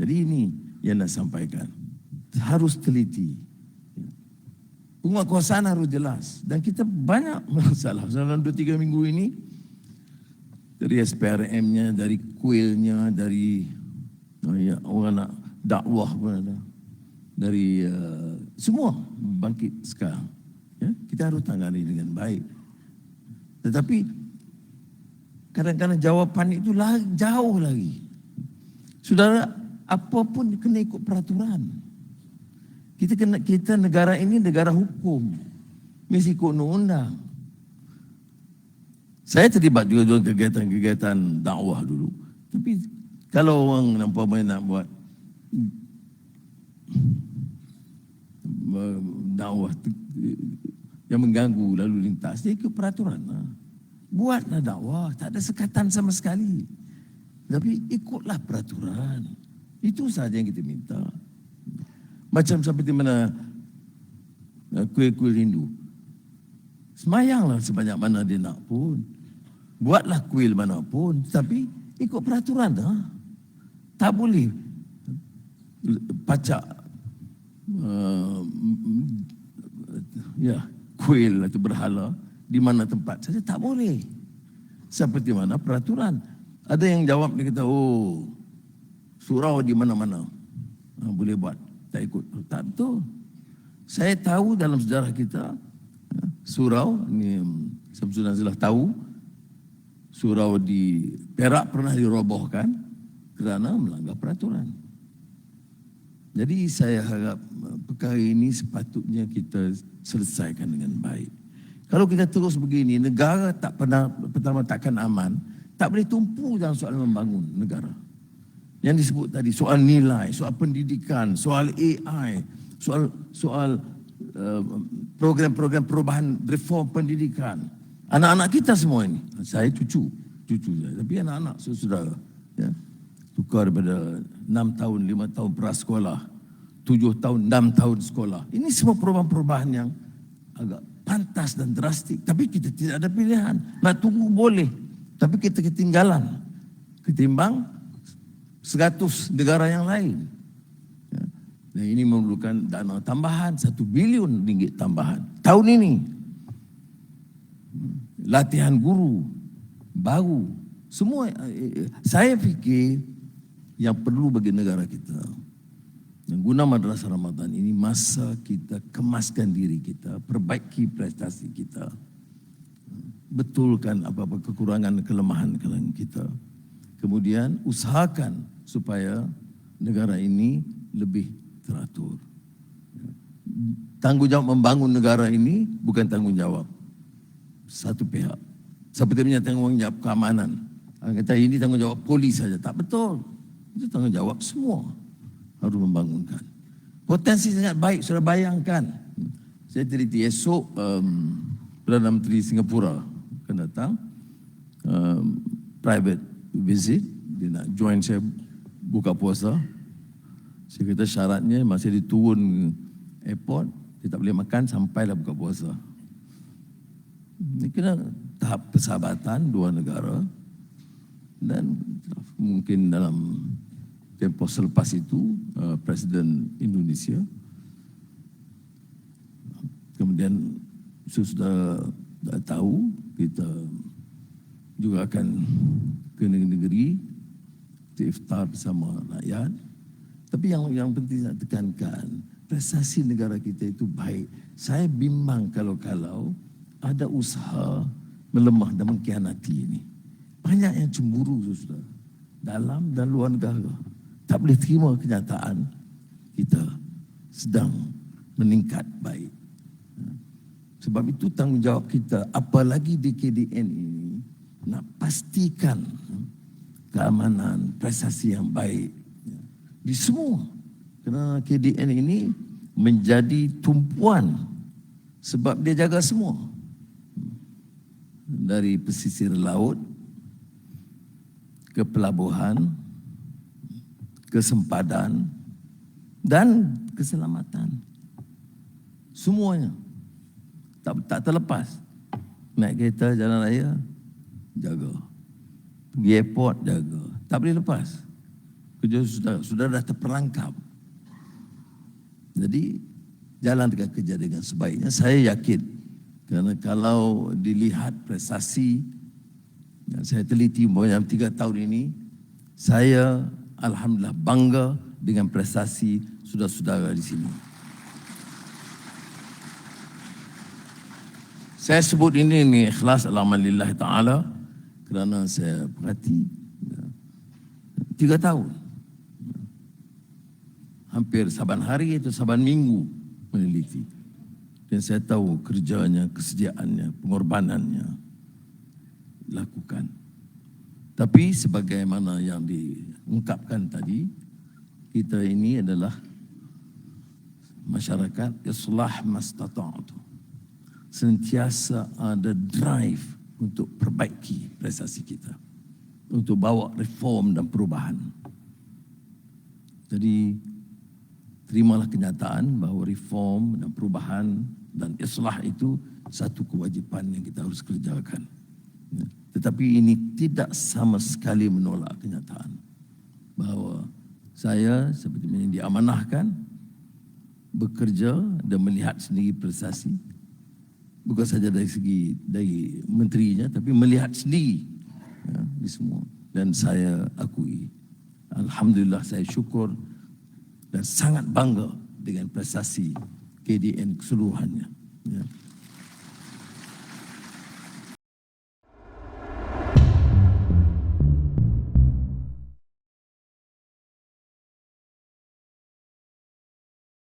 Jadi ini yang nak sampaikan. Harus teliti. Penguatkuasaan harus jelas. Dan kita banyak masalah. Dalam 2-3 minggu ini, dari SPRM-nya, dari kuilnya, dari orang nak dakwah pun ada. Dari semua bangkit sekarang. Ya, kita harus tangani dengan baik. Tetapi kadang-kadang jawapan itu jauh lagi. Saudara, apapun kena ikut peraturan. Kita negara ini negara hukum. Mesti ikut undang-undang. Saya terlibat juga dalam kegiatan-kegiatan dakwah dulu. Tapi kalau orang nak buat dakwah yang mengganggu lalu lintas, dia ikut peraturan. Buatlah dakwah, tak ada sekatan sama sekali. Tapi ikutlah peraturan. Itu saja yang kita minta. Macam seperti mana kuil-kuil Hindu. Semayanglah sebanyak mana dia nak pun. Buatlah kuil mana pun. Tapi ikut peraturan. Tak boleh pacak kuil atau berhala di mana tempat saja. Tak boleh. Seperti mana peraturan. Ada yang jawab, dia kata, surau di mana-mana. Boleh buat. Tak ikut. Tak betul. Saya tahu dalam sejarah kita, surau, ini Samsul Nazilah tahu, surau di Perak pernah dirobohkan kerana melanggar peraturan. Jadi saya harap perkara ini sepatutnya kita selesaikan dengan baik. Kalau kita terus begini, negara pertama takkan aman, tak boleh tumpu dalam soal membangun negara. Yang disebut tadi, soal nilai, soal pendidikan, soal AI, soal program-program perubahan reform pendidikan. Anak-anak kita semua ini, saya cucu saya, tapi anak-anak saudara, ya, tukar daripada 6 tahun, 5 tahun prasekolah, 7 tahun, 6 tahun sekolah. Ini semua perubahan-perubahan yang agak pantas dan drastik. Tapi kita tidak ada pilihan. Nak tunggu boleh, tapi kita ketinggalan ketimbang 100 negara yang lain. Ya. Dan ini memerlukan dana tambahan, 1 bilion ringgit tambahan. Tahun ini, latihan guru, baru, semua. Saya fikir yang perlu bagi negara kita, yang guna Madrasah Ramadan ini, masa kita kemaskan diri kita, perbaiki prestasi kita, betulkan apa-apa kekurangan, kelemahan kita. Kemudian usahakan supaya negara ini lebih teratur. Tanggungjawab membangun negara ini bukan tanggungjawab satu pihak. Seperti punya tanggungjawab keamanan. Kata ini tanggungjawab polis saja. Tak betul. Itu tanggungjawab semua harus membangunkan. Potensi sangat baik, sudah bayangkan. Saya teliti esok Perdana Menteri Singapura akan datang private visit, dia nak join saya buka puasa. Saya kata syaratnya masa dia turun airport, dia tak boleh makan sampailah buka puasa. Ini kena tahap persahabatan dua negara, dan mungkin dalam tempoh selepas itu Presiden Indonesia, kemudian sudah tahu kita juga akan ke negeri iftar bersama rakyat. Tapi yang penting nak tekankan, prestasi negara kita itu baik. Saya bimbang kalau ada usaha melemah dan mengkhianati ini. Banyak yang cemburu, saudara, dalam dan luar negara. Tak boleh terima kenyataan kita sedang meningkat baik. Sebab itu tanggungjawab kita, apalagi di KDN ini, nak pastikan keamanan, prestasi yang baik di semua. Kerana KDN ini menjadi tumpuan sebab dia jaga semua. Dari pesisir laut ke pelabuhan, ke sempadan dan keselamatan. Semuanya tak terlepas. Naik kereta jalan raya, jaga. Pergi airport, jaga. Tak boleh lepas. Kerja sudah terperangkap. Jadi jalan dengan kerja dengan sebaiknya. Saya yakin, kerana kalau dilihat prestasi yang saya teliti dalam 3 tahun ini, saya alhamdulillah bangga dengan prestasi saudara-saudara di sini. Saya sebut ini ikhlas alhamdulillah ta'ala kerana saya perhati 3 tahun. Hampir saban hari atau saban minggu meneliti. Dan saya tahu kerjanya, kesediaannya, pengorbanannya lakukan. Tapi sebagaimana yang diungkapkan tadi, kita ini adalah masyarakat islah mastata'tu. Sentiasa ada drive untuk perbaiki prestasi kita, untuk bawa reform dan perubahan. Jadi terimalah kenyataan bahawa reform dan perubahan dan islah itu satu kewajipan yang kita harus kerjakan. Tetapi ini tidak sama sekali menolak kenyataan bahawa saya seperti yang diamanahkan bekerja dan melihat sendiri prestasi, bukan saja dari menterinya, tapi melihat sendiri di semua. Dan saya akui, alhamdulillah saya syukur dan sangat bangga dengan prestasi KDN keseluruhannya.